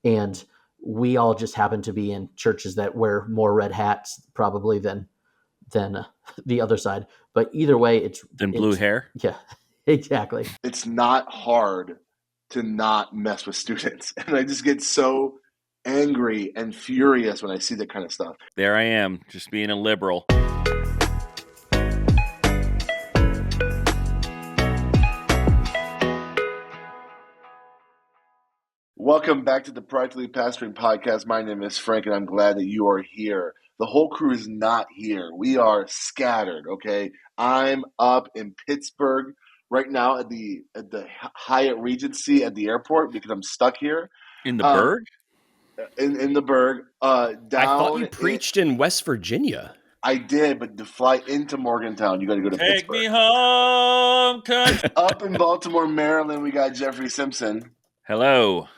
And we all just happen to be in churches that wear more red hats probably than the other side. But either way, it's blue hair. Yeah, exactly. It's not hard to not mess with students. And I just get so angry and furious when I see that kind of stuff. There I am, just being a liberal. Welcome back to the Practically Pastoring Podcast. My name is Frank, and I'm glad that you are here. The whole crew is not here. We are scattered, okay? I'm up in Pittsburgh right now at the Hyatt Regency at the airport because I'm stuck here. In the Berg? In the Berg. I thought you preached in West Virginia. I did, but to fly into Morgantown, you got to go to Pittsburgh. Take me home, country. Up in Baltimore, Maryland, we got Jeffrey Simpson. Hello.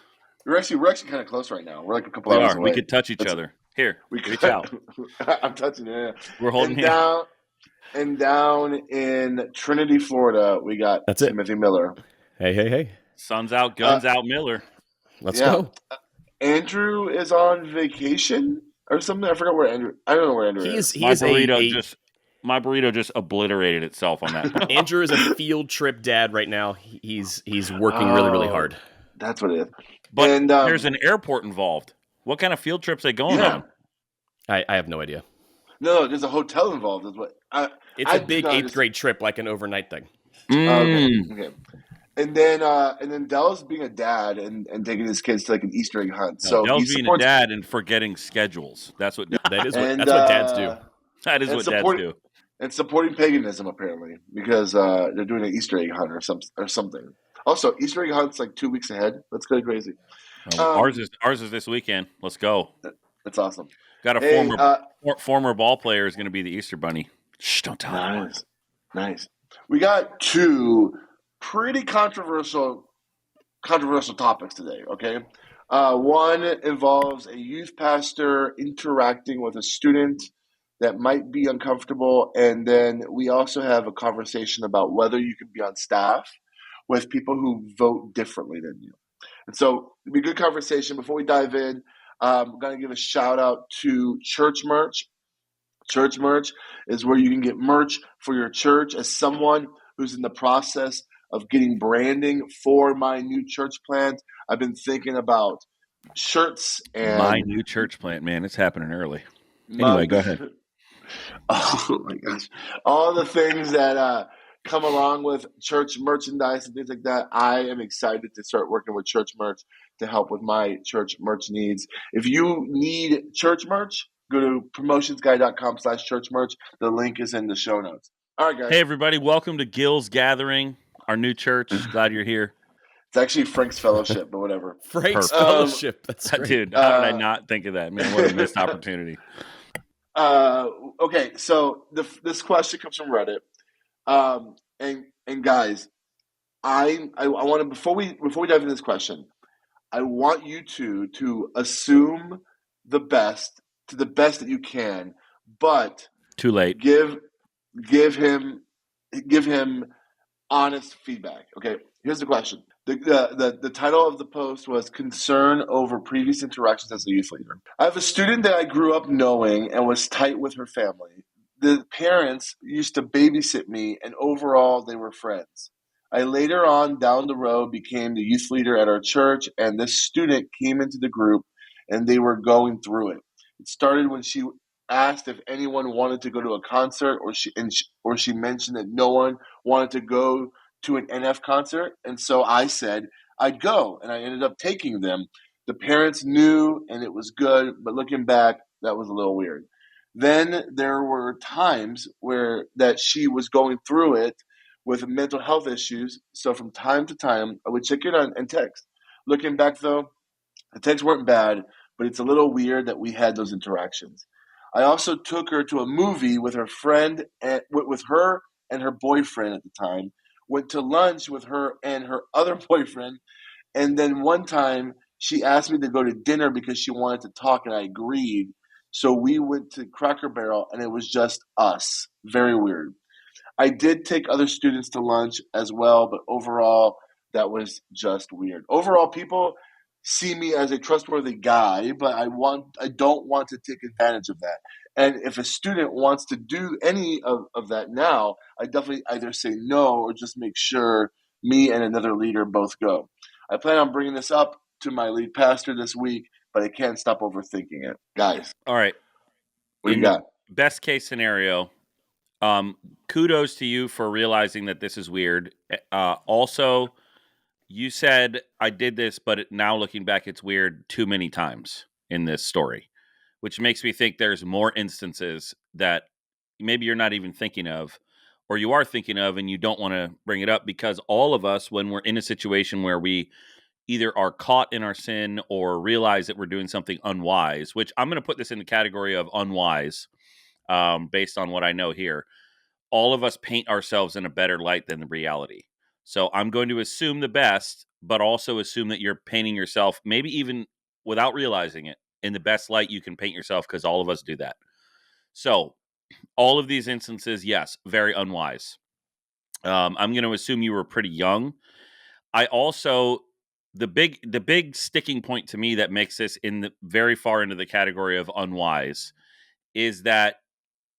We're actually kind of close right now. We're like a couple hours away. We could touch each other. Here, reach out. I'm touching you. Yeah. We're holding hands. Down in Trinity, Florida, we got Timothy Miller. Hey. Sun's out, guns out, Miller. Let's go. Andrew is on vacation or something. I forgot where Andrew. I don't know where Andrew is. My burrito just obliterated itself on that. Andrew is a field trip dad right now. He's working really, really hard. That's what it is. But there's an airport involved. What kind of field trips are they going on? I have no idea. No, there's a hotel involved. It's a big 8th grade trip, like an overnight thing. Okay. And then Dell's being a dad and taking his kids to like an Easter egg hunt. No, so Dell's being a dad and forgetting schedules. That's what that's what dads do. That is what dads do. And supporting paganism apparently because they're doing an Easter egg hunt or something. Also, Easter egg hunt's like 2 weeks ahead. That's kind of crazy. Ours is this weekend. Let's go. That's awesome. Got a former ball player is going to be the Easter Bunny. Shh, don't tell anyone. Nice. We got two pretty controversial topics today. Okay, one involves a youth pastor interacting with a student that might be uncomfortable, and then we also have a conversation about whether you can be on staff with people who vote differently than you. And so it'll be a good conversation. Before we dive in, I'm going to give a shout out to Church Merch. Church Merch is where you can get merch for your church. As someone who's in the process of getting branding for my new church plant, I've been thinking about shirts and my new church plant. Man, it's happening early. Anyway, go ahead. Oh my gosh, all the things that come along with church merchandise and things like that. I am excited to start working with Church Merch to help with my church merch needs. If you need church merch, go to promotionsguy.com/church merch. The link is in the show notes. All right, guys. Hey, everybody. Welcome to Gil's Gathering, our new church. Glad you're here. It's actually Frank's Fellowship, but whatever. Frank's Fellowship. That's great. Dude, how did I not think of that? Man, what a missed opportunity. Okay, so this question comes from Reddit. And guys, I want to before we dive into this question, I want you to assume the best to the best that you can, but too late. Give him honest feedback. Okay, here's the question. The title of the post was Concern Over Previous Interactions as a Youth Leader. I have a student that I grew up knowing and was tight with her family. The parents used to babysit me, and overall, they were friends. I later on, down the road, became the youth leader at our church, and this student came into the group, and they were going through it. It started when she asked if anyone wanted to go to a concert, or she mentioned that no one wanted to go to an NF concert, and so I said I'd go, and I ended up taking them. The parents knew, and it was good, but looking back, that was a little weird. Then there were times that she was going through it with mental health issues. So from time to time, I would check it on and text. Looking back, though, the texts weren't bad, but it's a little weird that we had those interactions. I also took her to a movie with her friend and with her and her boyfriend at the time. Went to lunch with her and her other boyfriend, and then one time she asked me to go to dinner because she wanted to talk, and I agreed. So we went to Cracker Barrel, and it was just us. Very weird. I did take other students to lunch as well, but overall, that was just weird. Overall, people, see me as a trustworthy guy, but I don't want to take advantage of that. And if a student wants to do any of that now, I definitely either say no or just make sure me and another leader both go. I plan on bringing this up to my lead pastor this week, but I can't stop overthinking it. Guys, All right. what do In you got? the best case scenario, kudos to you for realizing that this is weird. Also, you said I did this, but now looking back, it's weird too many times in this story, which makes me think there's more instances that maybe you're not even thinking of, or you are thinking of and you don't want to bring it up, because all of us, when we're in a situation where we either are caught in our sin or realize that we're doing something unwise, which I'm going to put this in the category of unwise, based on what I know here, all of us paint ourselves in a better light than the reality. So I'm going to assume the best, but also assume that you're painting yourself, maybe even without realizing it, in the best light you can paint yourself, because all of us do that. So all of these instances, yes, very unwise. I'm going to assume you were pretty young. I also, the big sticking point to me that makes this in the very far into the category of unwise is that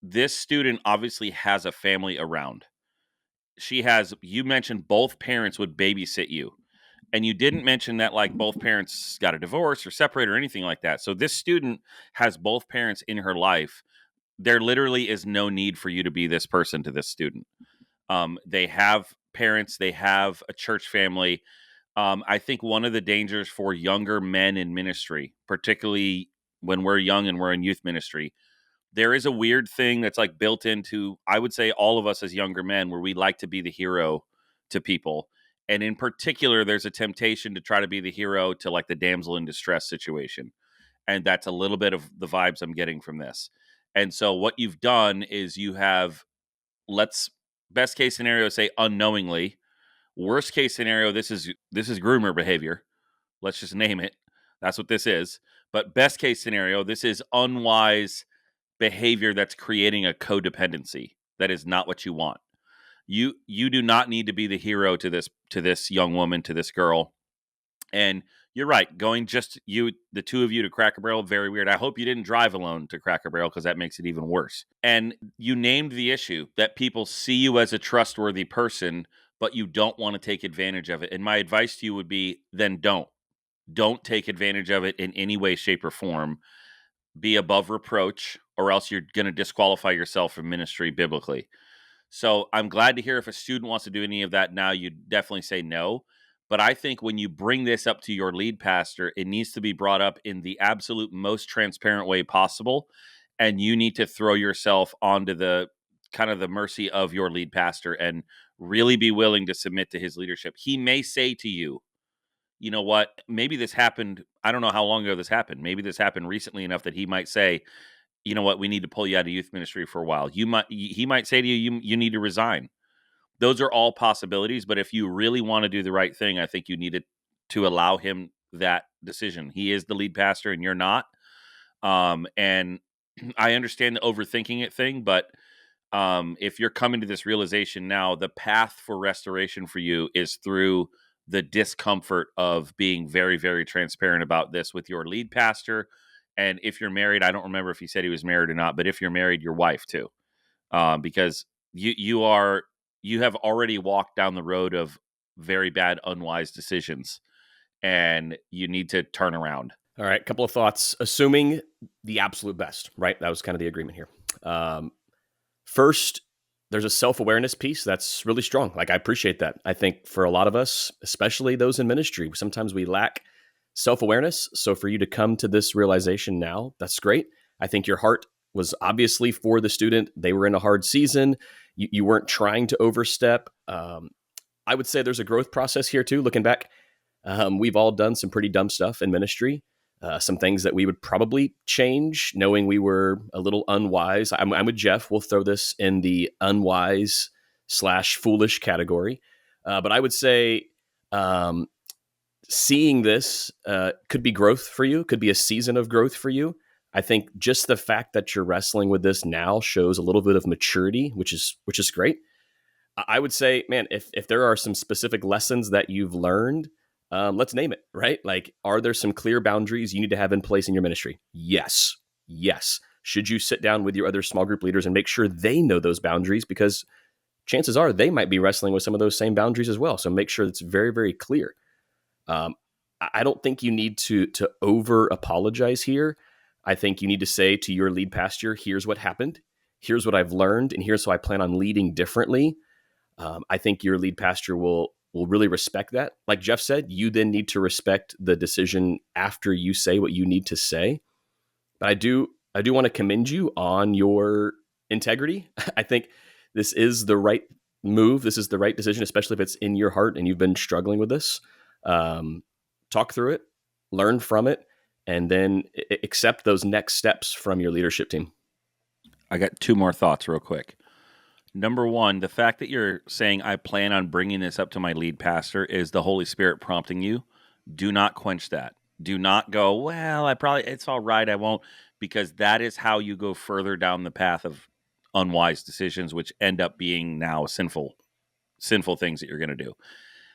this student obviously has a family around. You mentioned both parents would babysit you. And you didn't mention that like both parents got a divorce or separated or anything like that. So this student has both parents in her life. There literally is no need for you to be this person to this student. They have parents, they have a church family. I think one of the dangers for younger men in ministry, particularly when we're young and we're in youth ministry, there is a weird thing that's like built into, I would say, all of us as younger men, where we like to be the hero to people. And in particular, there's a temptation to try to be the hero to like the damsel in distress situation. And that's a little bit of the vibes I'm getting from this. And so what you've done is you have, let's, best case scenario, say unknowingly. Worst case scenario, this is groomer behavior. Let's just name it. That's what this is. But best case scenario, this is unwise behavior that's creating a codependency. That is not what you want. You do not need to be the hero to this young woman, to this girl. And you're right, going just the two of you to Cracker Barrel, very weird. I hope you didn't drive alone to Cracker Barrel, because that makes it even worse. And you named the issue that people see you as a trustworthy person, but you don't want to take advantage of it. And my advice to you would be, then don't take advantage of it in any way, shape, or form. Be above reproach, or else you're going to disqualify yourself from ministry biblically. So I'm glad to hear if a student wants to do any of that now, you definitely say no. But I think when you bring this up to your lead pastor, it needs to be brought up in the absolute most transparent way possible. And you need to throw yourself onto the kind of the mercy of your lead pastor and really be willing to submit to his leadership. He may say to you, you know what, maybe this happened. I don't know how long ago this happened. Maybe this happened recently enough that he might say, you know what, we need to pull you out of youth ministry for a while. He might say to you, you need to resign. Those are all possibilities. But if you really want to do the right thing, I think you need to allow him that decision. He is the lead pastor and you're not. And I understand the overthinking it thing, but if you're coming to this realization now, the path for restoration for you is through the discomfort of being very, very transparent about this with your lead pastor. And if you're married, I don't remember if he said he was married or not, but if you're married, your wife too, because you have already walked down the road of very bad, unwise decisions, and you need to turn around. All right, couple of thoughts. Assuming the absolute best, right? That was kind of the agreement here. First, there's a self-awareness piece that's really strong. Like, I appreciate that. I think for a lot of us, especially those in ministry, sometimes we lack self-awareness. So for you to come to this realization now, that's great. I think your heart was obviously for the student. They were in a hard season. You weren't trying to overstep. I would say there's a growth process here too. Looking back, we've all done some pretty dumb stuff in ministry. Some things that we would probably change, knowing we were a little unwise. I'm with Jeff. We'll throw this in the unwise / foolish category. But I would say seeing this could be growth for you, could be a season of growth for you. I think just the fact that you're wrestling with this now shows a little bit of maturity, which is great. I would say, man, if there are some specific lessons that you've learned, let's name it, right? Like, are there some clear boundaries you need to have in place in your ministry? Yes. Yes. Should you sit down with your other small group leaders and make sure they know those boundaries? Because chances are they might be wrestling with some of those same boundaries as well. So make sure it's very, very clear. I don't think you need to over apologize here. I think you need to say to your lead pastor, here's what happened, here's what I've learned, and here's how I plan on leading differently. I think your lead pastor will really respect that. Like Jeff said, you then need to respect the decision after you say what you need to say. But I do want to commend you on your integrity. I think this is the right move. This is the right decision, especially if it's in your heart and you've been struggling with this. Talk through it, learn from it, and then accept those next steps from your leadership team. I got two more thoughts real quick. Number one, the fact that you're saying I plan on bringing this up to my lead pastor is the Holy Spirit prompting you. Do not quench that. Do not go, well, it's all right, I won't, because that is how you go further down the path of unwise decisions, which end up being now sinful things that you're going to do.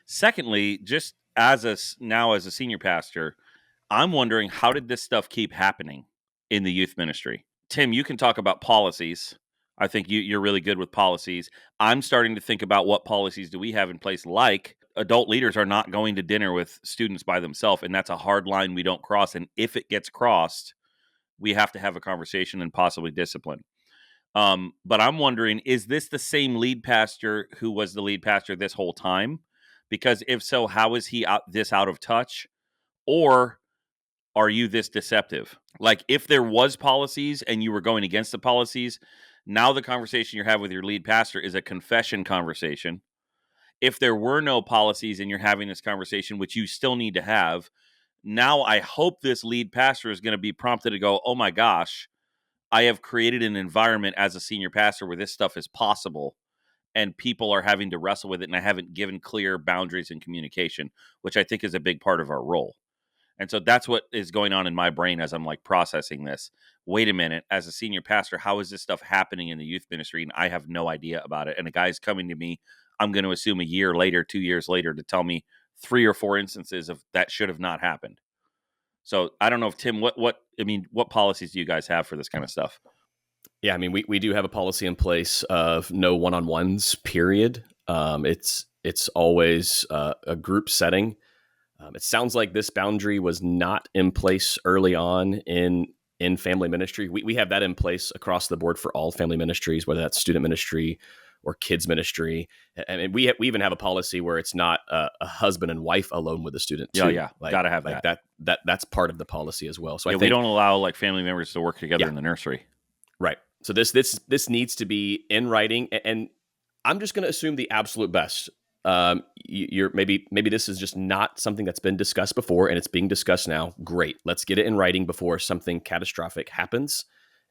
Secondly, just as a senior pastor, I'm wondering, how did this stuff keep happening in the youth ministry? Tim, you can talk about policies. I think you're really good with policies. I'm starting to think about what policies do we have in place, like adult leaders are not going to dinner with students by themselves, and that's a hard line we don't cross. And if it gets crossed, we have to have a conversation and possibly discipline. But I'm wondering, is this the same lead pastor who was the lead pastor this whole time? Because if so, how is he out of touch? Or are you this deceptive? Like, if there was policies and you were going against the policies, now the conversation you have with your lead pastor is a confession conversation. If there were no policies and you're having this conversation, which you still need to have, now I hope this lead pastor is going to be prompted to go, oh my gosh, I have created an environment as a senior pastor where this stuff is possible and people are having to wrestle with it, and I haven't given clear boundaries and communication, which I think is a big part of our role. And so that's what is going on in my brain as I'm like processing this. Wait a minute, as a senior pastor, how is this stuff happening in the youth ministry? And I have no idea about it. And a guy's coming to me, I'm going to assume a year later, 2 years later, to tell me 3 or 4 instances of that should have not happened. So I don't know if Tim, what policies do you guys have for this kind of stuff? Yeah, I mean, we do have a policy in place of no one-on-ones, period. It's always a group setting. It sounds like this boundary was not in place early on in family ministry. We have that in place across the board for all family ministries, whether that's student ministry or kids ministry. And we even have a policy where it's not a husband and wife alone with a student too. Yeah. Gotta have that. That's part of the policy as well. So I think we don't allow like family members to work together in the nursery. Right. So this needs to be in writing, and I'm just going to assume the absolute best. Maybe this is just not something that's been discussed before, and it's being discussed now. Great. Let's get it in writing before something catastrophic happens.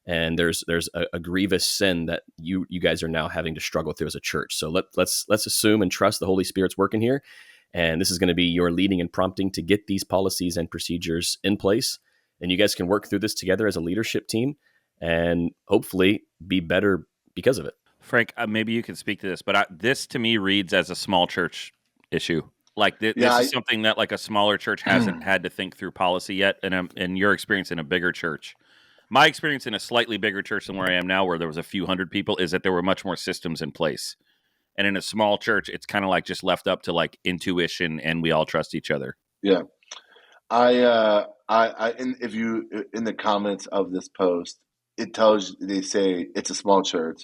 And there's a grievous sin that you guys are now having to struggle through as a church. So let's assume and trust the Holy Spirit's working here. And this is going to be your leading and prompting to get these policies and procedures in place. And you guys can work through this together as a leadership team and hopefully be better because of it. Frank, maybe you can speak to this, but this to me reads as a small church issue. Like this is something that like a smaller church hasn't had to think through policy yet. And your experience in a bigger church. My experience in a slightly bigger church than where I am now, where there was a few hundred people, is that there were much more systems in place. And in a small church, it's kind of like just left up to like intuition, and we all trust each other. Yeah. If you in the comments of this post, they say it's a small church,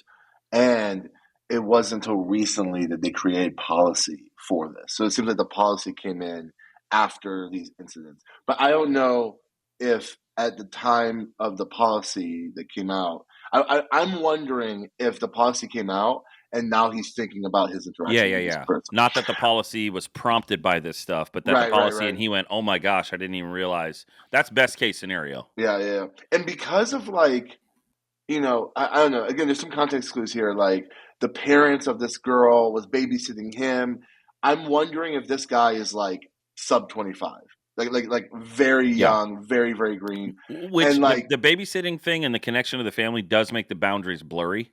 and it wasn't until recently that they created policy for this. So it seems like the policy came in after these incidents. But I don't know if at the time of the policy that came out, I'm wondering if the policy came out and now he's thinking about his interaction with this person. Not that the policy was prompted by this stuff, but that the policy and he went, oh my gosh, I didn't even realize. That's best case scenario. Yeah. And because of like, I don't know. Again, there's some context clues here. Like the parents of this girl was babysitting him. I'm wondering if this guy is like sub 25. Like very young, very, very green. Which and like the babysitting thing and the connection to the family does make the boundaries blurry,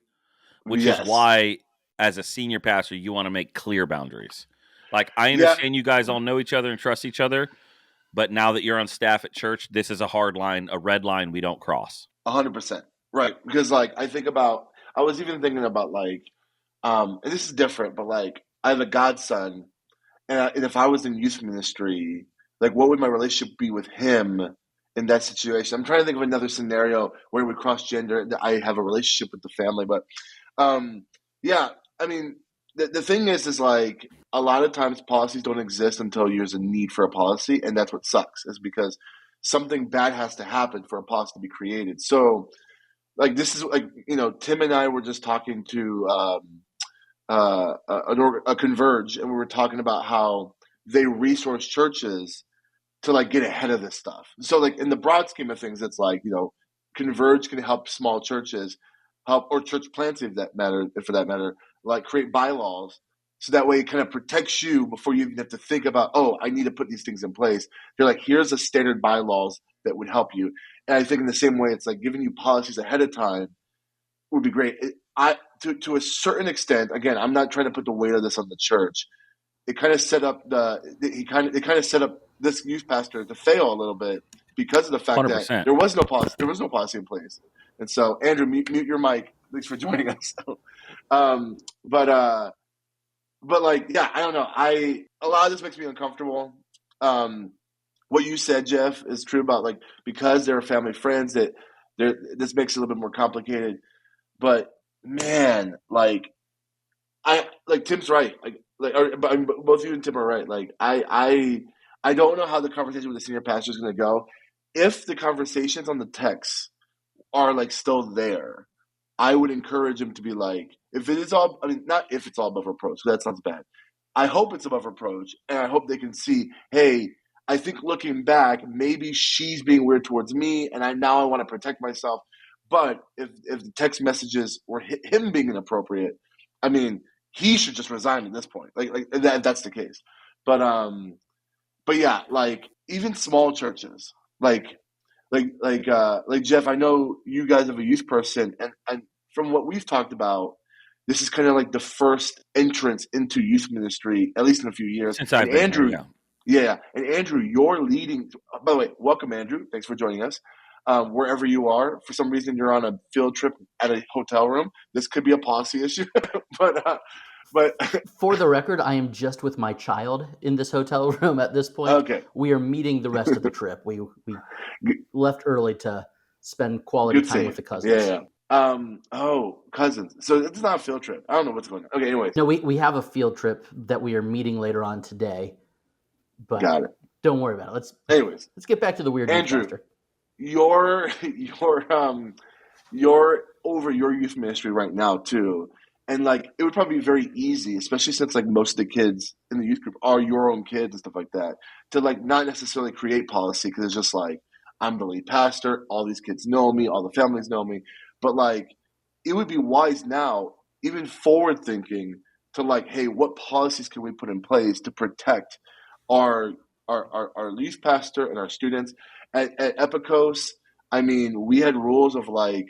which is why as a senior pastor, you want to make clear boundaries. Like, I Yeah. understand you guys all know each other and trust each other, but now that you're on staff at church, this is a hard line, a red line we don't cross. 100%. Right. Because like I was even thinking about like, and this is different, but like I have a godson, and if I was in youth ministry, like what would my relationship be with him in that situation? I'm trying to think of another scenario where we cross gender. That I have a relationship with the family, but yeah, I mean, the thing is like a lot of times policies don't exist until there's a need for a policy, and that's what sucks. Is because something bad has to happen for a policy to be created. So like this is like Tim and I were just talking to a Converge, and we were talking about how they resource churches to like get ahead of this stuff. So like in the broad scheme of things, it's like Converge can help small churches help, or church plants if for that matter, like create bylaws. So that way it kind of protects you before you even have to think about, oh, I need to put these things in place. They're like, here's a standard bylaws that would help you. And I think in the same way, it's like giving you policies ahead of time would be great. To a certain extent, again, I'm not trying to put the weight of this on the church. It kind of set up this youth pastor to fail a little bit because of the fact 100%. that there was no policy in place. And so, Andrew, mute your mic. Thanks for joining us. But like, yeah, I don't know. A lot of this makes me uncomfortable. What you said, Jeff, is true about like because they're family friends that this makes it a little bit more complicated. But man, like Tim's right. Both you and Tim are right. Like I don't know how the conversation with the senior pastor is going to go. If the conversations on the text are like still there, I would encourage him to be like, if it is all, I mean, not if it's all above reproach, that sounds bad. I hope it's above reproach, and I hope they can see, hey, I think looking back, maybe she's being weird towards me, and I want to protect myself. But if the text messages were him being inappropriate, I mean, he should just resign at this point. Like that's the case. But yeah, like even small churches, like Jeff, I know you guys have a youth person, and from what we've talked about, this is kind of like the first entrance into youth ministry, at least in a few years. Since I've been Andrew, here, yeah, and Andrew, you're leading. By the way, welcome, Andrew. Thanks for joining us. Wherever you are, for some reason you're on a field trip at a hotel room. This could be a policy issue, but For the record, I am just with my child in this hotel room at this point. Okay. We are meeting the rest of the trip. We left early to spend quality Good time save. with the cousins. Yeah. Oh, cousins. So it's not a field trip. I don't know what's going on. Okay, anyways. No, we have a field trip that we are meeting later on today. But Got it. Don't worry about it. Anyways, let's get back to the weird Andrew, youth pastor. You're over your youth ministry right now too. And like it would probably be very easy, especially since like most of the kids in the youth group are your own kids and stuff like that, to like not necessarily create policy because it's just like I'm the lead pastor, all these kids know me, all the families know me. But like it would be wise now, even forward thinking, to like, hey, what policies can we put in place to protect our youth pastor and our students? At Epicos, I mean, we had rules of like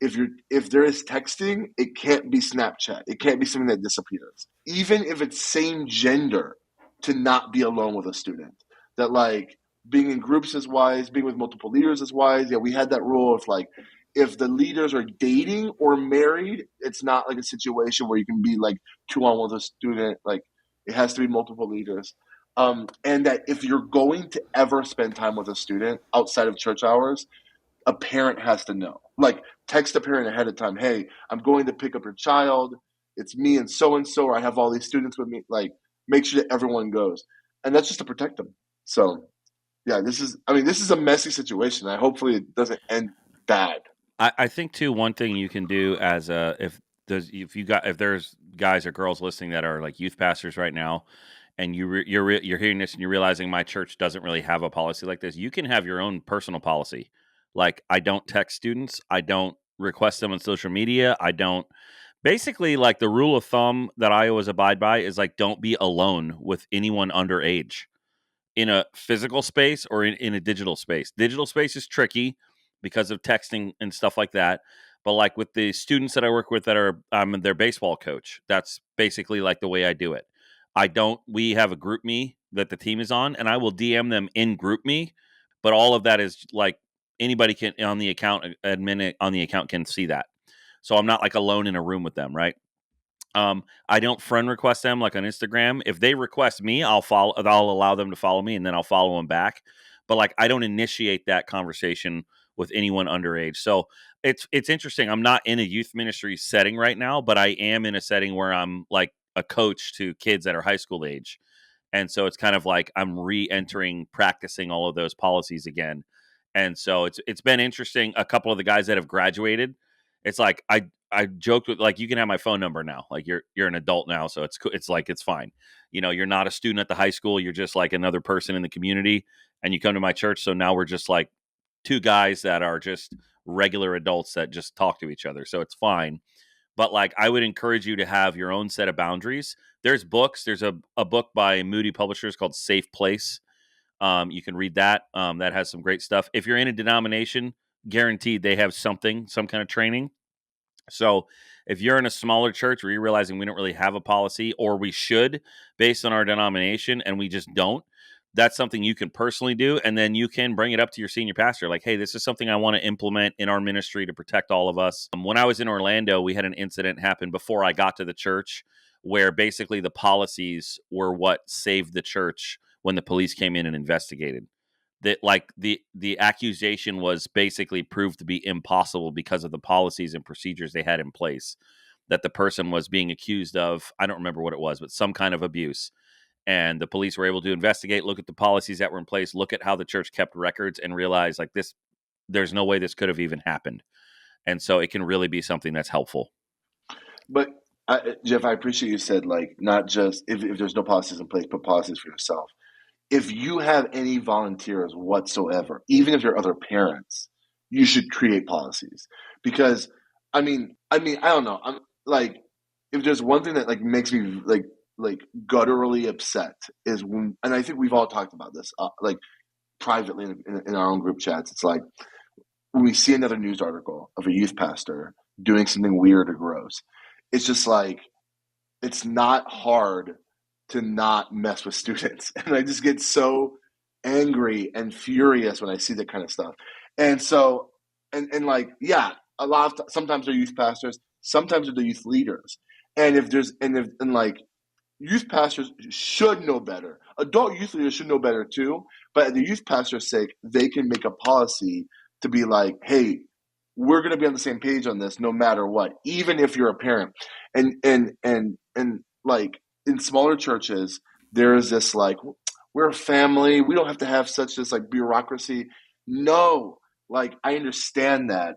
if there is texting, it can't be Snapchat. It can't be something that disappears. Even if it's same gender, to not be alone with a student. That like being in groups is wise, being with multiple leaders is wise. Yeah, we had that rule of like if the leaders are dating or married, it's not like a situation where you can be like 2-on-1 with a student. Like it has to be multiple leaders. And that if you're going to ever spend time with a student outside of church hours, a parent has to know. Like text a parent ahead of time. Hey, I'm going to pick up your child. It's me and so, or I have all these students with me. Like make sure that everyone goes. And that's just to protect them. So yeah, this is a messy situation. Hopefully it doesn't end bad. I think too, one thing you can do as if there's guys or girls listening that are like youth pastors right now, and you're hearing this and you're realizing my church doesn't really have a policy like this, you can have your own personal policy. Like I don't text students, I don't request them on social media, I don't. Basically, like the rule of thumb that I always abide by is like don't be alone with anyone underage in a physical space or in a digital space. Digital space is tricky because of texting and stuff like that. But like with the students that I work with that are I'm their baseball coach, that's basically like the way I do it. We have a group me that the team is on, and I will DM them in group me, but all of that is like anybody can on the account, admin on the account can see that. So I'm not like alone in a room with them, right? I don't friend request them like on Instagram. If they request me, I'll allow them to follow me, and then I'll follow them back. But like, I don't initiate that conversation with anyone underage. So it's interesting. I'm not in a youth ministry setting right now, but I am in a setting where I'm like a coach to kids that are high school age. And so it's kind of like I'm re-entering, practicing all of those policies again. And so it's been interesting. A couple of the guys that have graduated, it's like I joked with, like, you can have my phone number now. Like, you're an adult now, so it's like it's fine. You're not a student at the high school. You're just like another person in the community, and you come to my church. So now we're just like two guys that are just regular adults that just talk to each other. So it's fine. But like, I would encourage you to have your own set of boundaries. There's books. There's a book by Moody Publishers called Safe Place. You can read that. That has some great stuff. If you're in a denomination, guaranteed they have some kind of training. So if you're in a smaller church where you're realizing we don't really have a policy, or we should based on our denomination and we just don't, that's something you can personally do. And then you can bring it up to your senior pastor. Like, hey, this is something I want to implement in our ministry to protect all of us. When I was in Orlando, we had an incident happen before I got to the church where basically the policies were what saved the church when the police came in and investigated. That, like, the accusation was basically proved to be impossible because of the policies and procedures they had in place, that the person was being accused of, I don't remember what it was, but some kind of abuse. And the police were able to investigate, look at the policies that were in place, look at how the church kept records, and realize, like, there's no way this could have even happened. And so it can really be something that's helpful. But Jeff, I appreciate you said, like, not just if there's no policies in place, put policies for yourself. If you have any volunteers whatsoever, even if you're other parents, you should create policies. Because I mean, I don't know. I'm like, if there's one thing that like makes me like gutturally upset is when, and I think we've all talked about this, like privately in our own group chats. It's like when we see another news article of a youth pastor doing something weird or gross. It's just like, it's not hard to not mess with students. And I just get so angry and furious when I see that kind of stuff. And so, and like, yeah, sometimes they're youth pastors, sometimes they're the youth leaders. And and like, youth pastors should know better. Adult youth leaders should know better too. But at the youth pastor's sake, they can make a policy to be like, hey, we're going to be on the same page on this no matter what, even if you're a parent. And like in smaller churches, there is this like, we're a family. We don't have to have such this like bureaucracy. No, like I understand that.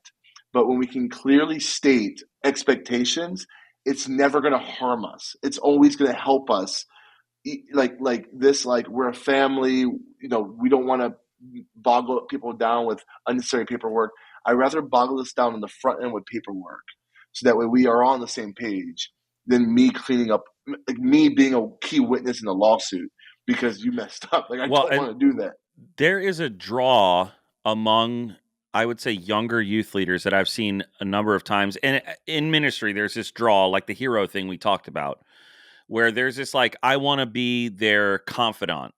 But when we can clearly state expectations, it's never going to harm us. It's always going to help us. Like this, like we're a family. We don't want to boggle people down with unnecessary paperwork. I'd rather boggle us down on the front end with paperwork, so that way we are on the same page, than me cleaning up, like me being a key witness in a lawsuit because you messed up. Like I don't want to do that. There is a draw among, I would say, younger youth leaders that I've seen a number of times. And in ministry, there's this draw, like the hero thing we talked about, where there's this like, I want to be their confidant.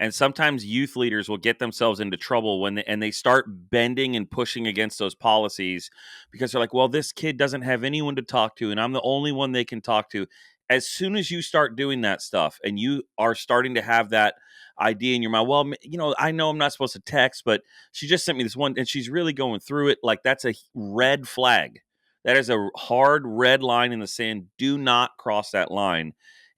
And sometimes youth leaders will get themselves into trouble when they start bending and pushing against those policies because they're like, well, this kid doesn't have anyone to talk to, and I'm the only one they can talk to. As soon as you start doing that stuff and you are starting to have that idea in your mind, well, I know I'm not supposed to text, but she just sent me this one and she's really going through it. Like, that's a red flag. That is a hard red line in the sand. Do not cross that line.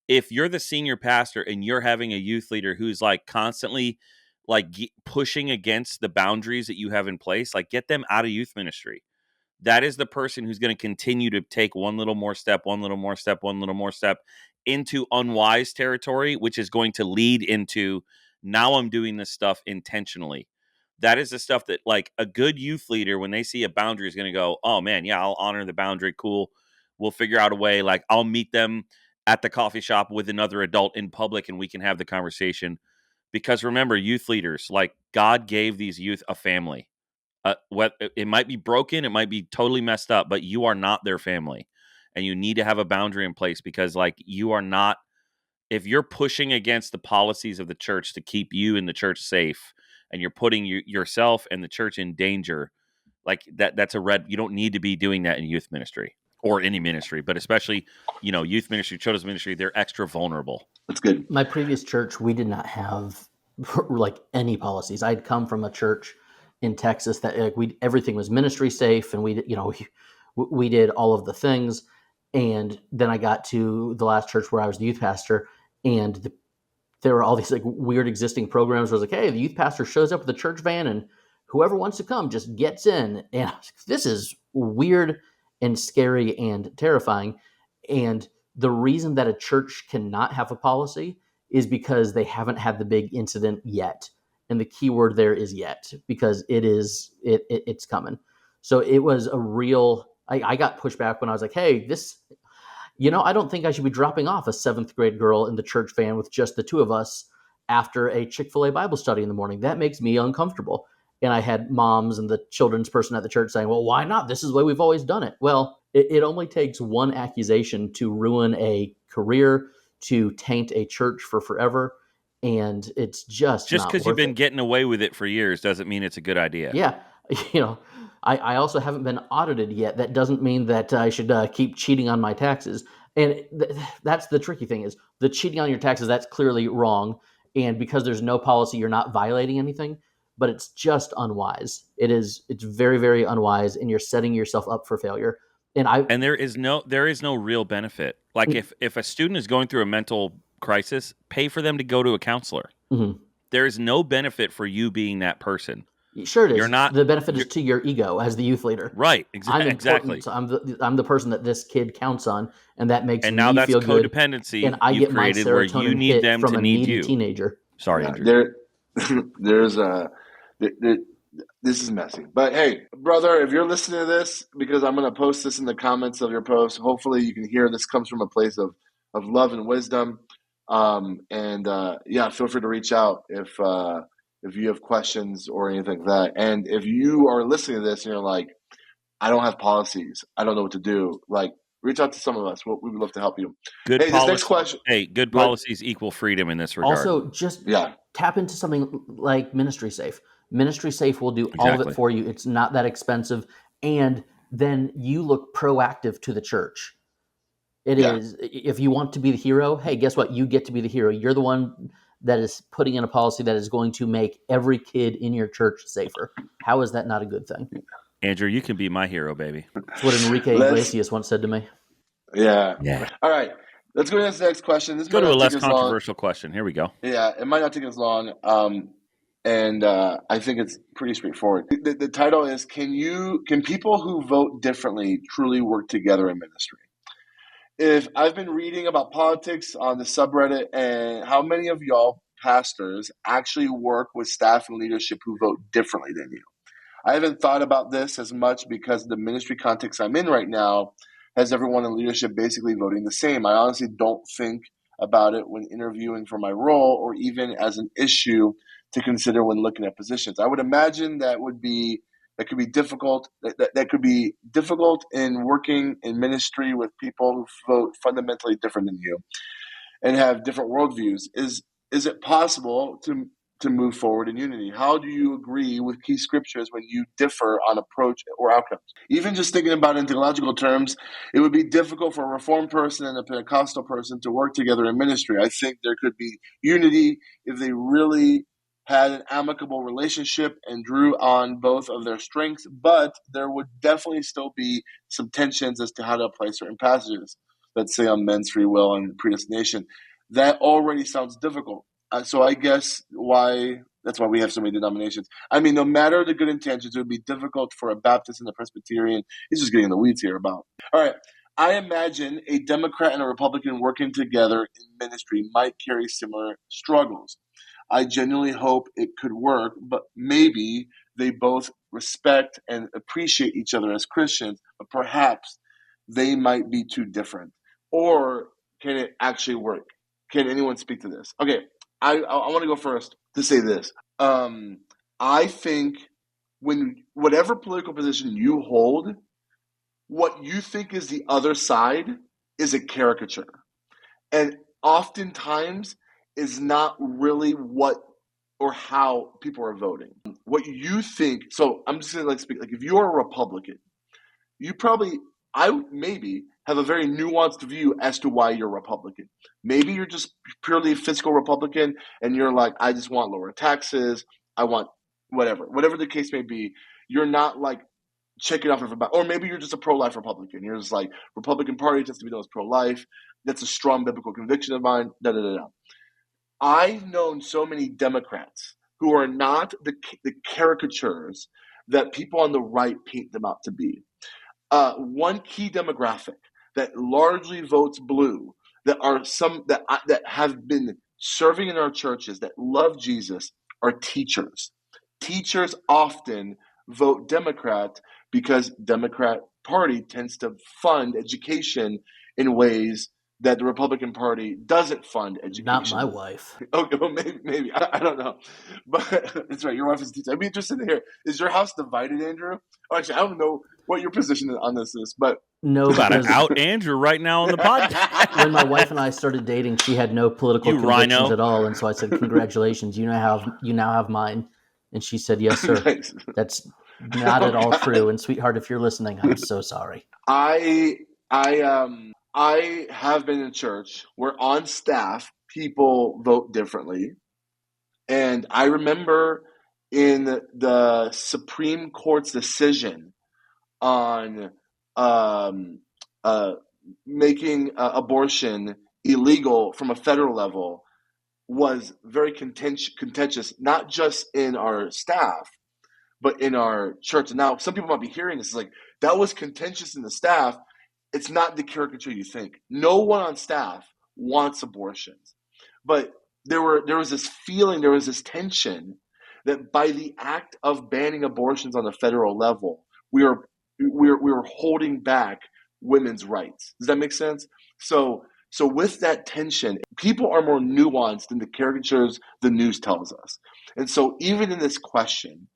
If you're the senior pastor and you're having a youth leader who's like constantly like pushing against the boundaries that you have in place, like, get them out of youth ministry. That is the person who's going to continue to take one little more step, one little more step, one little more step into unwise territory, which is going to lead into, now I'm doing this stuff intentionally. That is the stuff that, like, a good youth leader, when they see a boundary, is going to go, oh man, yeah, I'll honor the boundary. Cool. We'll figure out a way. Like, I'll meet them at the coffee shop with another adult in public and we can have the conversation. Because remember, youth leaders, like, God gave these youth a family. It might be broken, it might be totally messed up, but you are not their family, and you need to have a boundary in place because, like, you are not if you're pushing against the policies of the church to keep you and the church safe, and you're putting yourself and the church in danger, like that's a red. You don't need to be doing that in youth ministry or any ministry, but especially, youth ministry, children's ministry, they're extra vulnerable. That's good. My previous church, we did not have like any policies. I'd come from a church in Texas that everything was ministry safe, and we did all of the things. And then I got to the last church where I was the youth pastor, and there were all these like weird existing programs where it was like, hey, the youth pastor shows up with a church van, and whoever wants to come just gets in. And I was like, this is weird and scary and terrifying. And the reason that a church cannot have a policy is because they haven't had the big incident yet. And the key word there is yet, because it's coming. So it was a real, I got pushed back when I was like, hey, I don't think I should be dropping off a 7th grade girl in the church van with just the two of us after a Chick-fil-A Bible study in the morning. That makes me uncomfortable. And I had moms and the children's person at the church saying, well, why not? This is the way we've always done it. Well, it only takes one accusation to ruin a career, to taint a church for forever. And it's just because you've been getting away with it for years doesn't mean it's a good idea. Yeah. I also haven't been audited yet. That doesn't mean that I should keep cheating on my taxes. And that's the tricky thing, is the cheating on your taxes, that's clearly wrong. And because there's no policy, you're not violating anything, but it's just unwise. It's very, very unwise, and you're setting yourself up for failure. And there is no real benefit. Like if a student is going through a mental crisis, pay for them to go to a counselor. Mm-hmm. There is no benefit for you being that person. Sure it is. You're not. The benefit is to your ego as the youth leader. Right. Exactly. So I'm the person that this kid counts on, and that makes me now that's feel good. Codependency. And I get my serotonin where you need hit them from to a need needy you. teenager. Sorry, Andrew. This is messy. But hey, brother, if you're listening to this, because I'm going to post this in the comments of your post, hopefully you can hear this comes from a place of love and wisdom. Feel free to reach out if you have questions or anything like that. And if you are listening to this and you're like, I don't have policies, I don't know what to do, like, reach out to some of us. We would love to help you. Good This next question. Hey, good policies equal freedom in this regard. Also, just tap into something like Ministry Safe. Ministry Safe will do all of it for you. It's not that expensive. And then you look proactive to the church. It is, if you want to be the hero, hey, guess what? You get to be the hero. You're the one that is putting in a policy that is going to make every kid in your church safer. How is that not a good thing? Andrew, you can be my hero, baby. That's what Enrique Iglesias once said to me. Yeah. All right. Let's go to this next question. Let's go to a less controversial question. Here we go. Yeah, it might not take as long. I think it's pretty straightforward. The title is, Can people who vote differently truly work together in ministry? If I've been reading about politics on the subreddit, and how many of y'all pastors actually work with staff and leadership who vote differently than you? I haven't thought about this as much because the ministry context I'm in right now has everyone in leadership basically voting the same. I honestly don't think about it when interviewing for my role, or even as an issue to consider when looking at positions. I would imagine that could be difficult. That could be difficult in working in ministry with people who vote fundamentally different than you and have different worldviews. Is it possible to move forward in unity? How do you agree with key scriptures when you differ on approach or outcomes? Even just thinking about it in theological terms, it would be difficult for a Reformed person and a Pentecostal person to work together in ministry. I think there could be unity if they really had an amicable relationship and drew on both of their strengths, but there would definitely still be some tensions as to how to apply certain passages, let's say on men's free will and predestination. That already sounds difficult. So I guess that's why we have so many denominations. I mean, no matter the good intentions, it would be difficult for a Baptist and a Presbyterian. He's just getting in the weeds here about. All right. I imagine a Democrat and a Republican working together in ministry might carry similar struggles. I genuinely hope it could work, but maybe they both respect and appreciate each other as Christians, but perhaps they might be too different. Or can it actually work? Can anyone speak to this? Okay, I want to go first to say this. I think whatever political position you hold, what you think is the other side is a caricature. And oftentimes is not really what or how people are voting. What you think, so I'm just gonna speak, like if you're a Republican, you probably, maybe have a very nuanced view as to why you're Republican. Maybe you're just purely a fiscal Republican and you're like, I just want lower taxes, I want whatever the case may be. You're not like checking off everybody, or maybe you're just a pro-life Republican. You're just like, Republican Party tends to be known as pro-life. That's a strong biblical conviction of mine. Da da da da. I've known so many Democrats who are not the caricatures that people on the right paint them out to be. One key demographic that largely votes blue, that have been serving in our churches, that love Jesus, are teachers. Teachers often vote Democrat because Democrat Party tends to fund education in ways that the Republican Party doesn't fund education. Not my wife. Okay, well, maybe. I don't know. But that's right, your wife is a teacher. I'd be interested to hear, is your house divided, Andrew? Oh, actually, I don't know what your position on this is, but... No, Gotta because out Andrew right now on the podcast. when my wife and I started dating, she had no political You convictions rhino. at all, and so I said, "Congratulations, you now have mine." And she said, "Yes, sir." Nice. That's not at all true. And sweetheart, if you're listening, I'm so sorry. I have been in church where on staff people vote differently, and I remember in the Supreme Court's decision on making abortion illegal from a federal level was very contentious, not just in our staff, but in our church. Now, some people might be hearing this, like, that was contentious in the staff. It's not the caricature you think. No one on staff wants abortions. But there was this feeling, there was this tension that by the act of banning abortions on the federal level, we were holding back women's rights. Does that make sense? So with that tension, people are more nuanced than the caricatures the news tells us. And so even in this question,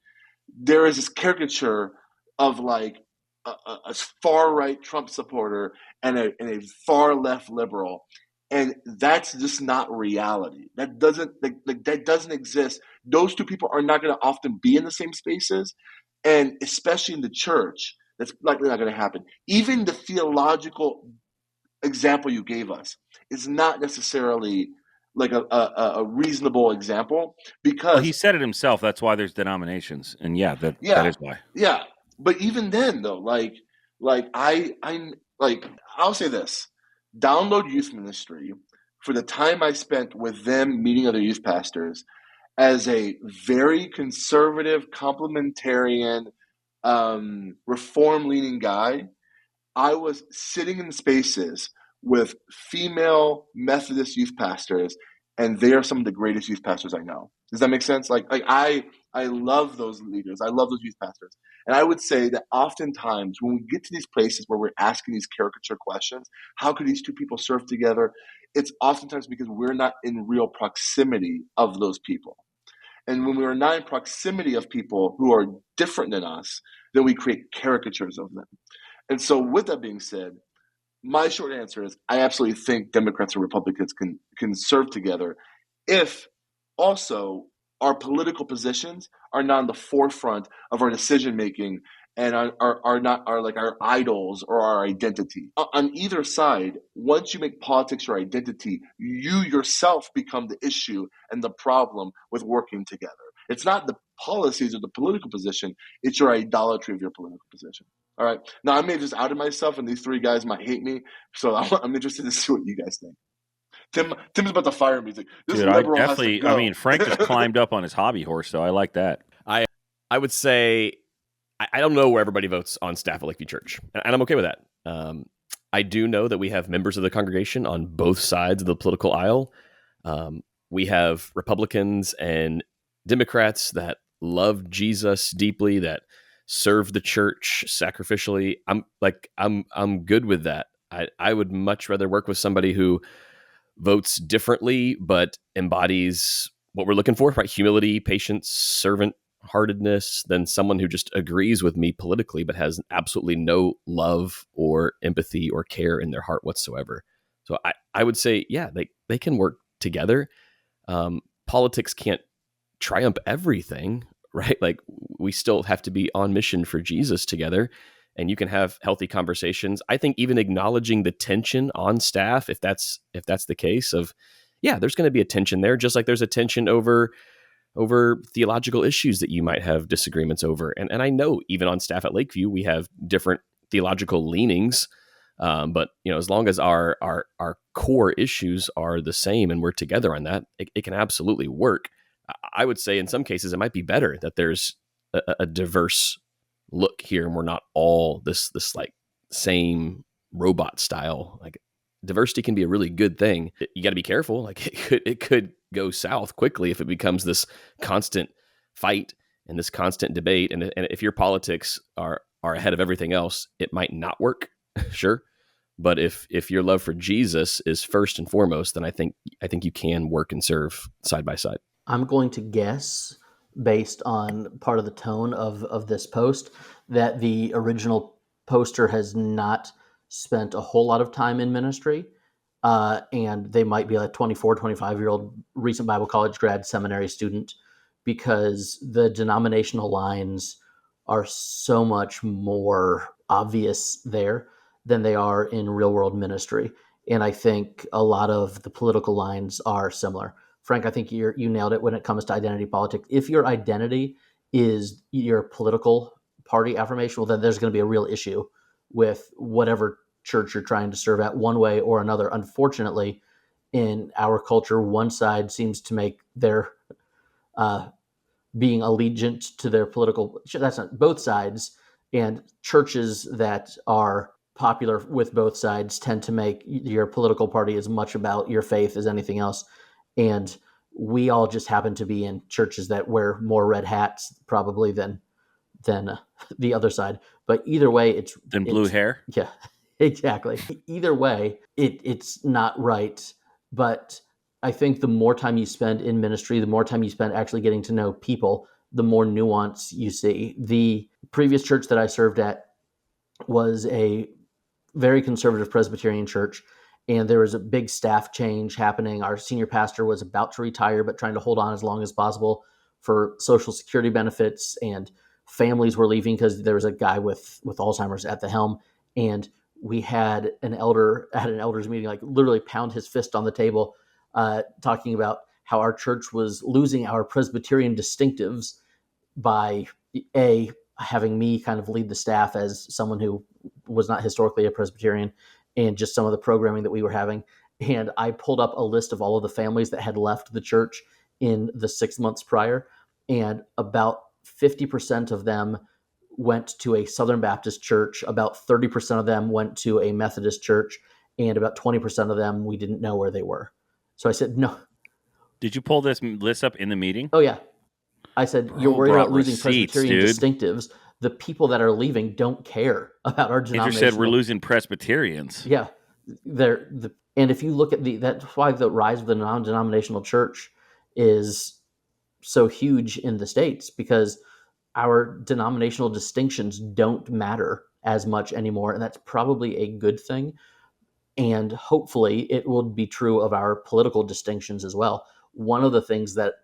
there is this caricature of like a far right Trump supporter and a far left liberal, and that's just not reality. That doesn't exist. Those two people are not going to often be in the same spaces, and especially in the church, that's likely not going to happen. Even the theological example you gave us is not necessarily like a reasonable example, because He said it himself. That's why there's denominations, and that is why. Yeah, but even then, though, I'll say this: Download Youth Ministry, for the time I spent with them meeting other youth pastors, as a very conservative, complementarian, reform-leaning guy, I was sitting in spaces with female Methodist youth pastors, and they are some of the greatest youth pastors I know. Does that make sense? I love those leaders. I love those youth pastors. And I would say that oftentimes when we get to these places where we're asking these caricature questions, how could these two people serve together? It's oftentimes because we're not in real proximity of those people. And when we are not in proximity of people who are different than us, then we create caricatures of them. And so with that being said, my short answer is I absolutely think Democrats and Republicans can serve together if also our political positions are not in the forefront of our decision making and are not like our idols or our identity. On either side, once you make politics your identity, you yourself become the issue and the problem with working together. It's not the policies or the political position, it's your idolatry of your political position. All right. Now, I may have just outed myself, and these three guys might hate me, so I'm interested to see what you guys think. Tim's about to fire me. He's like, this Dude, liberal has to go. I mean, Frank just climbed up on his hobby horse, so I like that. I would say I don't know where everybody votes on staff at Lakeview Church, and I'm okay with that. I do know that we have members of the congregation on both sides of the political aisle. We have Republicans and Democrats that love Jesus deeply, that serve the church sacrificially. I'm good with that. I would much rather work with somebody who votes differently but embodies what we're looking for, right? Humility, patience, servant-heartedness, than someone who just agrees with me politically but has absolutely no love or empathy or care in their heart whatsoever. So I would say, yeah, they can work together. Politics can't triumph everything, right? Like we still have to be on mission for Jesus together, and you can have healthy conversations. I think even acknowledging the tension on staff, if that's the case of, yeah, there's going to be a tension there, just like there's a tension over theological issues that you might have disagreements over. And I know even on staff at Lakeview, we have different theological leanings. But as long as our core issues are the same and we're together on that, it can absolutely work. I would say in some cases it might be better that there's a diverse look here, and we're not all this like same robot style. Like diversity can be a really good thing. You got to be careful. Like it could go south quickly if it becomes this constant fight and this constant debate. And if your politics are ahead of everything else, it might not work. Sure. But if your love for Jesus is first and foremost, then I think you can work and serve side by side. I'm going to guess, based on part of the tone of this post, that the original poster has not spent a whole lot of time in ministry. And they might be like 24, 25-year-old recent Bible college grad seminary student, because the denominational lines are so much more obvious there than they are in real world ministry. And I think a lot of the political lines are similar. Frank, I think you nailed it when it comes to identity politics. If your identity is your political party affirmation, well, then there's going to be a real issue with whatever church you're trying to serve at, one way or another. Unfortunately, in our culture, one side seems to make their being allegiant to their political, that's not both sides, and churches that are popular with both sides tend to make your political party as much about your faith as anything else. And we all just happen to be in churches that wear more red hats probably than the other side. But either way, it's blue hair. Yeah, exactly. Either way, it's not right. But I think the more time you spend in ministry, the more time you spend actually getting to know people, the more nuance you see. The previous church that I served at was a very conservative Presbyterian church, and there was a big staff change happening. Our senior pastor was about to retire, but trying to hold on as long as possible for Social Security benefits, and families were leaving because there was a guy with Alzheimer's at the helm. And we had an elder at an elders meeting, like literally pound his fist on the table, talking about how our church was losing our Presbyterian distinctives by having me kind of lead the staff as someone who was not historically a Presbyterian, and just some of the programming that we were having. And I pulled up a list of all of the families that had left the church in the 6 months prior, and about 50% of them went to a Southern Baptist church, about 30% of them went to a Methodist church, and about 20% of them, we didn't know where they were. So I said, no. Did you pull this list up in the meeting? Oh, yeah. I said, you're worried about losing receipts, Presbyterian dude. distinctives. The people that are leaving don't care about our denomination. Andrew said we're losing Presbyterians. Yeah. And if you look at that's why the rise of the non-denominational church is so huge in the States, because our denominational distinctions don't matter as much anymore. And that's probably a good thing. And hopefully it will be true of our political distinctions as well. One of the things that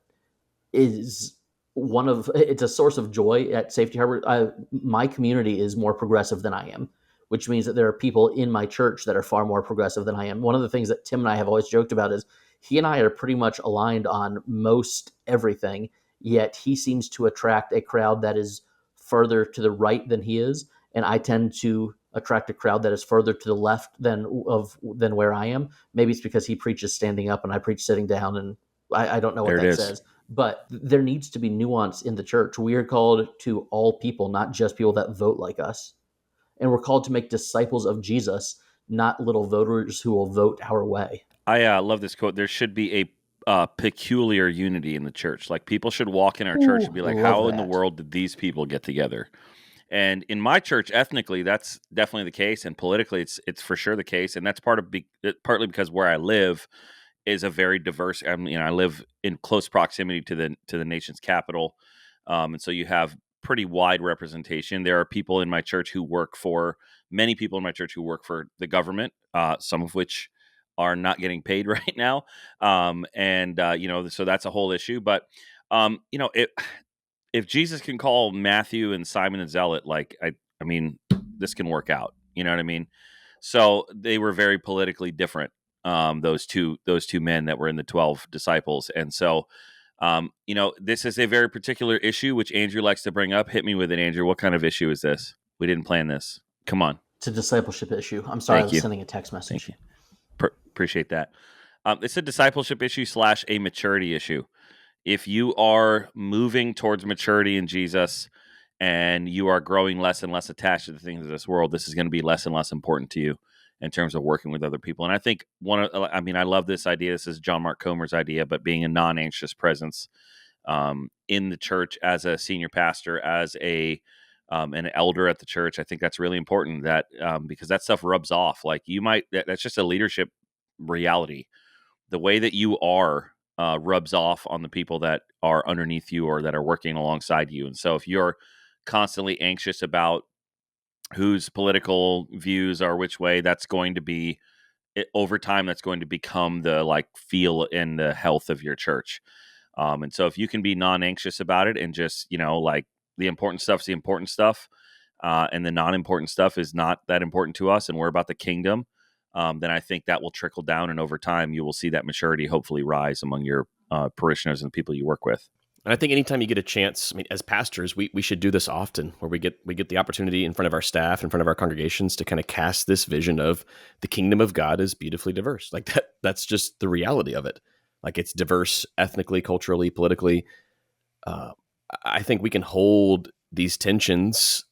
is it's a source of joy at Safety Harbor. My community is more progressive than I am, which means that there are people in my church that are far more progressive than I am. One of the things that Tim and I have always joked about is he and I are pretty much aligned on most everything, yet he seems to attract a crowd that is further to the right than he is, and I tend to attract a crowd that is further to the left than where I am. Maybe it's because he preaches standing up and I preach sitting down, and I don't know what that says. But there needs to be nuance in the church. We are called to all people, not just people that vote like us. And we're called to make disciples of Jesus, not little voters who will vote our way. I love this quote. There should be a peculiar unity in the church. Like people should walk in our church and be like, how in the world did these people get together? And in my church, ethnically, that's definitely the case. And politically, it's for sure the case. And that's partly because where I live is a very diverse. I mean, I live in close proximity to the nation's capital, and so you have pretty wide representation. There are people in my church who work for many people in my church who work for the government, some of which are not getting paid right now. So that's a whole issue. But, if Jesus can call Matthew and Simon and Zealot, I mean, this can work out. You know what I mean? So they were very politically different. Those two men that were in the 12 disciples. And so, this is a very particular issue, which Andrew likes to bring up. Hit me with it, Andrew. What kind of issue is this? We didn't plan this. Come on. It's a discipleship issue. I'm sorry, I Thank was you. sending a text message. Thank you. Appreciate that. It's a discipleship issue / a maturity issue. If you are moving towards maturity in Jesus and you are growing less and less attached to the things of this world, this is going to be less and less important to you in terms of working with other people. And I think I love this idea. This is John Mark Comer's idea, but being a non-anxious presence in the church as a senior pastor, as an elder at the church, I think that's really important. That because that stuff rubs off. Like that's just a leadership reality. The way that you are rubs off on the people that are underneath you or that are working alongside you. And so if you're constantly anxious about whose political views are which way, that's going to be over time, that's going to become the feel in the health of your church. And so if you can be non-anxious about it and just, the important stuff's the important stuff, and the non-important stuff is not that important to us, and we're about the kingdom, then I think that will trickle down, and over time you will see that maturity hopefully rise among your parishioners and the people you work with. And I think anytime you get a chance, I mean, as pastors, we should do this often, where we get the opportunity in front of our staff, in front of our congregations, to kind of cast this vision of the kingdom of God is beautifully diverse. Like that's just the reality of it. Like it's diverse ethnically, culturally, politically. I think we can hold these tensions,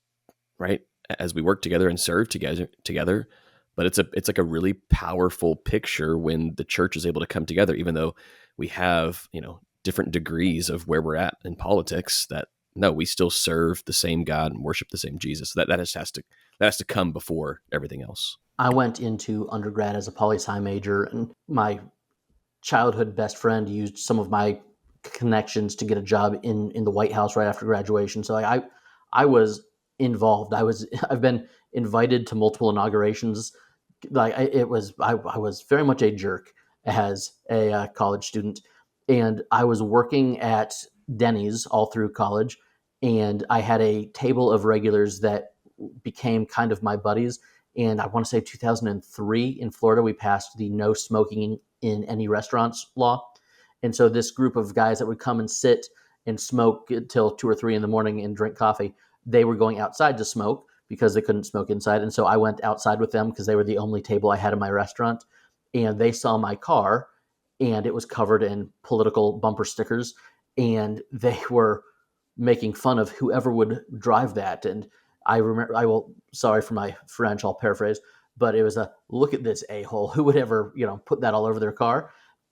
right, as we work together and serve together. But it's like a really powerful picture when the church is able to come together, even though we have, different degrees of where we're at in politics, that no, we still serve the same God and worship the same Jesus. That has to come before everything else. I went into undergrad as a poli-sci major, and my childhood best friend used some of my connections to get a job in the White House right after graduation. So I was involved. I've been invited to multiple inaugurations. I was very much a jerk as a college student, and I was working at Denny's all through college, and I had a table of regulars that became kind of my buddies. And I want to say 2003 in Florida, we passed the no smoking in any restaurants law. And so this group of guys that would come and sit and smoke until 2 or 3 in the morning and drink coffee, they were going outside to smoke because they couldn't smoke inside. And so I went outside with them because they were the only table I had in my restaurant. And they saw my car, and it was covered in political bumper stickers. And they were making fun of whoever would drive that. And I remember, sorry for my French, I'll paraphrase, but it was look at this a-hole. Who would ever, put that all over their car?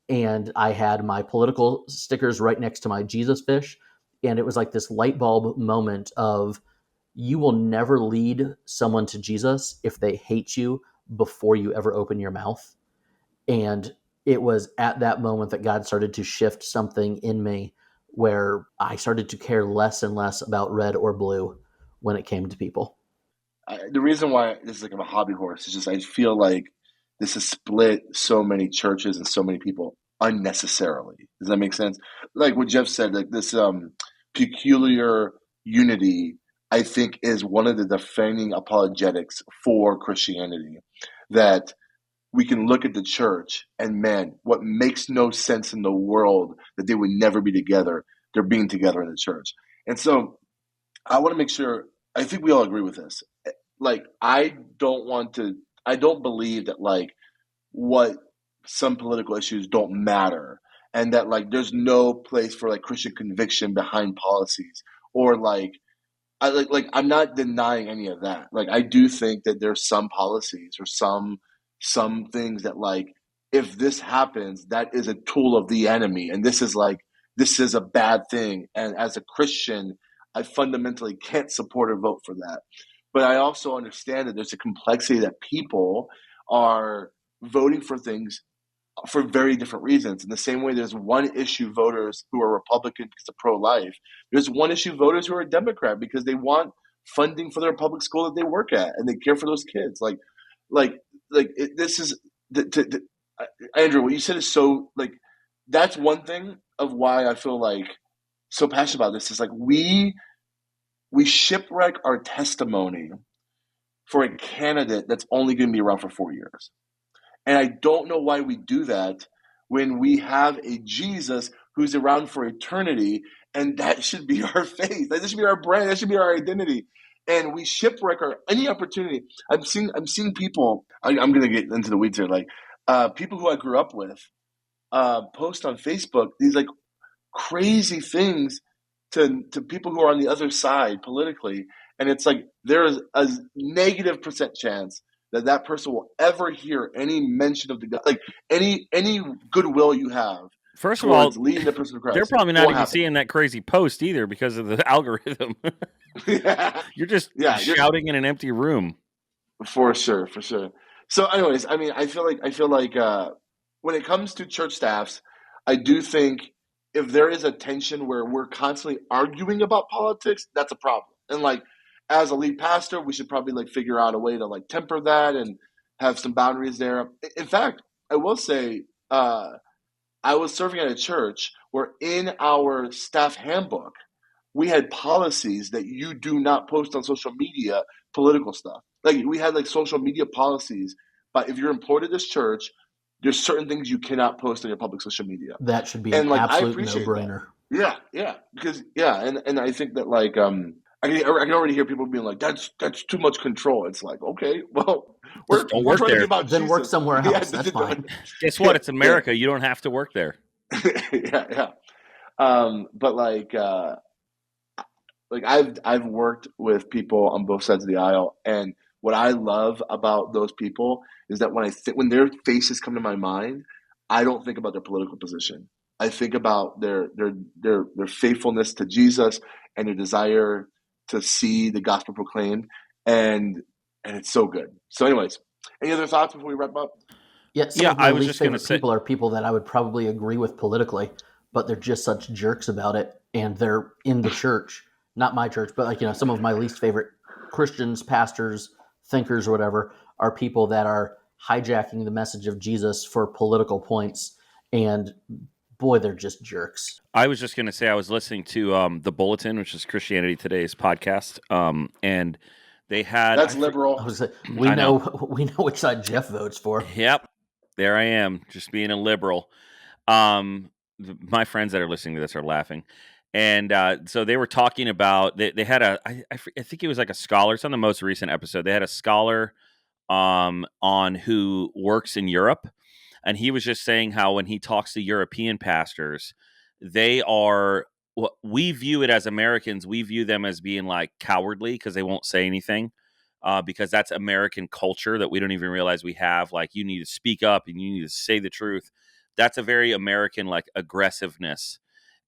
And I had my political stickers right next to my Jesus fish. And it was like this light bulb moment of, you will never lead someone to Jesus if they hate you before you ever open your mouth. And it was at that moment that God started to shift something in me, where I started to care less and less about red or blue when it came to people. The reason why this is like a hobby horse is just I feel like this has split so many churches and so many people unnecessarily. Does that make sense? Like what Jeff said, like this peculiar unity, I think, is one of the defining apologetics for Christianity. That we can look at the church and, man, what makes no sense in the world that they would never be together, they're being together in the church. And so I want to make sure, I think we all agree with this. Like, I don't believe that, like, what some political issues don't matter, and that, like, there's no place for, like, Christian conviction behind policies, or, like, I'm not denying any of that. Like, I do think that there's some policies or some things that, like, if this happens, that is a tool of the enemy, and this is a bad thing. And as a Christian, I fundamentally can't support or vote for that. But I also understand that there's a complexity that people are voting for things for very different reasons. In the same way, there's one issue voters who are Republican because of pro-life. There's one issue voters who are Democrat because they want funding for their public school that they work at, and they care for those kids. This is Andrew, what you said is so like that's one thing of why I feel like so passionate about this is like we shipwreck our testimony for a candidate that's only going to be around for 4 years. And I don't know why we do that when we have a Jesus who's around for eternity, and that should be our faith. That should be our brand. That should be our identity. And we shipwreck any opportunity. I'm seeing people. I'm going to get into the weeds here. Like people who I grew up with post on Facebook these like crazy things to people who are on the other side politically, and it's like there is a negative percent chance that person will ever hear any mention of the God, like any goodwill you have First of all, towards leading the person to Christ. they're probably not Won't even happen. seeing that crazy post either because of the algorithm. You're just shouting in an empty room. For sure. So, anyways, I mean, I feel like when it comes to church staffs, I do think if there is a tension where we're constantly arguing about politics, that's a problem. And like, as a lead pastor, we should probably like figure out a way to like temper that and have some boundaries there. In fact, I will say, I was serving at a church where in our staff handbook, we had policies that you do not post on social media political stuff. Like we had like social media policies, but if you're employed at this church, there's certain things you cannot post on your public social media. That should be And an like I absolute appreciate no-brainer. that. Yeah, because and I think that like I can already hear people being like that's too much control. It's like okay, well we're Don't work trying there. to give out Then Jesus. work somewhere else. That's fine. Guess what? It's America. You don't have to work there. Yeah. But like I've worked with people on both sides of the aisle, and what I love about those people is that when their faces come to my mind, I don't think about their political position. I think about their faithfulness to Jesus and their desire to see the gospel proclaimed, and it's so good. So, anyways, any other thoughts before we wrap up? Yeah, some of my I was least just gonna favorite people are people that I would probably agree with politically, but they're just such jerks about it, and they're in the church. Not my church, but like some of my least favorite Christians, pastors, thinkers, or whatever, are people that are hijacking the message of Jesus for political points, and boy, they're just jerks. I was just going to say I was listening to The Bulletin, which is Christianity Today's podcast, and they had that's liberal. We know which side Jeff votes for. Yep, there I am, just being a liberal. My friends that are listening to this are laughing, and so they were talking about they had I think it was like a scholar. It's on the most recent episode. They had a scholar on who works in Europe. And he was just saying how when he talks to European pastors, they are what we view it as Americans. We view them as being like cowardly because they won't say anything because that's American culture that we don't even realize we have. Like you need to speak up and you need to say the truth. That's a very American like aggressiveness.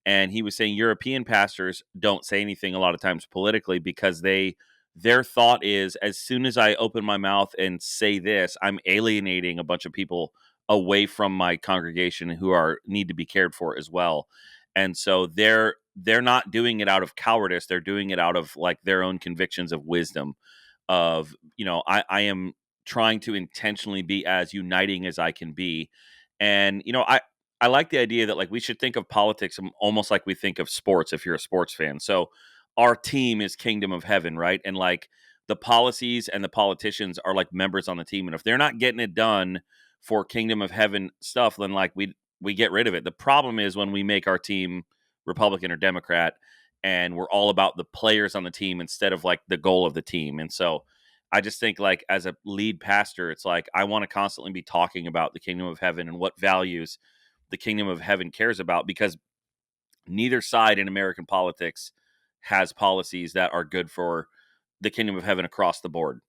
And he was saying European pastors don't say anything a lot of times politically because their thought is as soon as I open my mouth and say this, I'm alienating a bunch of people away from my congregation who need to be cared for as well. And so they're not doing it out of cowardice. They're doing it out of like their own convictions of wisdom of, I am trying to intentionally be as uniting as I can be. And, I like the idea that like we should think of politics almost like we think of sports if you're a sports fan. So our team is Kingdom of Heaven, right? And like the policies and the politicians are like members on the team. And if they're not getting it done for Kingdom of Heaven stuff, then like we get rid of it. The problem is when we make our team Republican or Democrat and we're all about the players on the team instead of like the goal of the team. And so I just think like as a lead pastor, it's like I want to constantly be talking about the Kingdom of Heaven and what values the Kingdom of Heaven cares about because neither side in American politics has policies that are good for the Kingdom of Heaven across the board.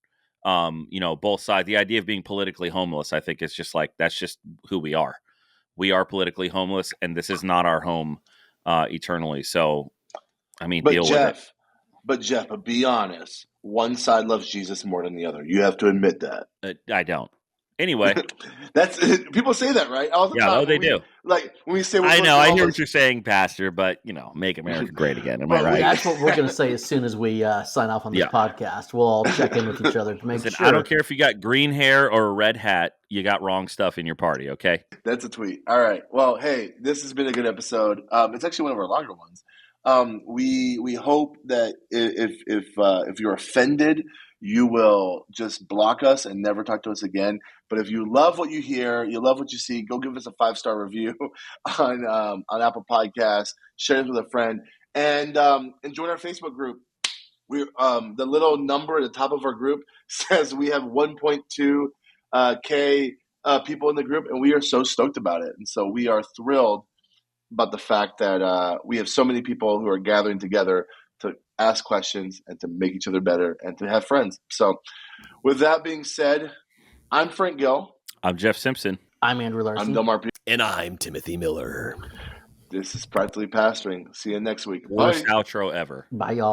Both sides, the idea of being politically homeless, I think is just like, that's just who we are. We are politically homeless and this is not our home eternally. So, I mean, deal with it. But be honest, one side loves Jesus more than the other. You have to admit that. I don't. Anyway, That's people say that, right? All the yeah, time. no, they do. Like when we say we're I close know. to I hear homeless. what you're saying, Pastor, but make America great again. Am I But right? That's what we're going to say as soon as we sign off on this Yeah. podcast. We'll all check in with each other to make Listen, sure. I don't care if you got green hair or a red hat. You got wrong stuff in your party, okay? That's a tweet. All right. Well, hey, this has been a good episode. It's actually one of our longer ones. We hope that if you're offended, you will just block us and never talk to us again. But if you love what you hear, you love what you see, go give us a 5-star review on Apple Podcasts. Share it with a friend, and join our Facebook group. We the little number at the top of our group says we have 1.2 K people in the group, and we are so stoked about it. And so we are thrilled about the fact that we have so many people who are gathering together to ask questions and to make each other better and to have friends. So with that being said, I'm Frank Gill. I'm Jeff Simpson. I'm Andrew Larson. I'm Delmar P. And I'm Timothy Miller. This is Practically Pastoring. See you next week. Worst Bye. outro ever. Bye, y'all.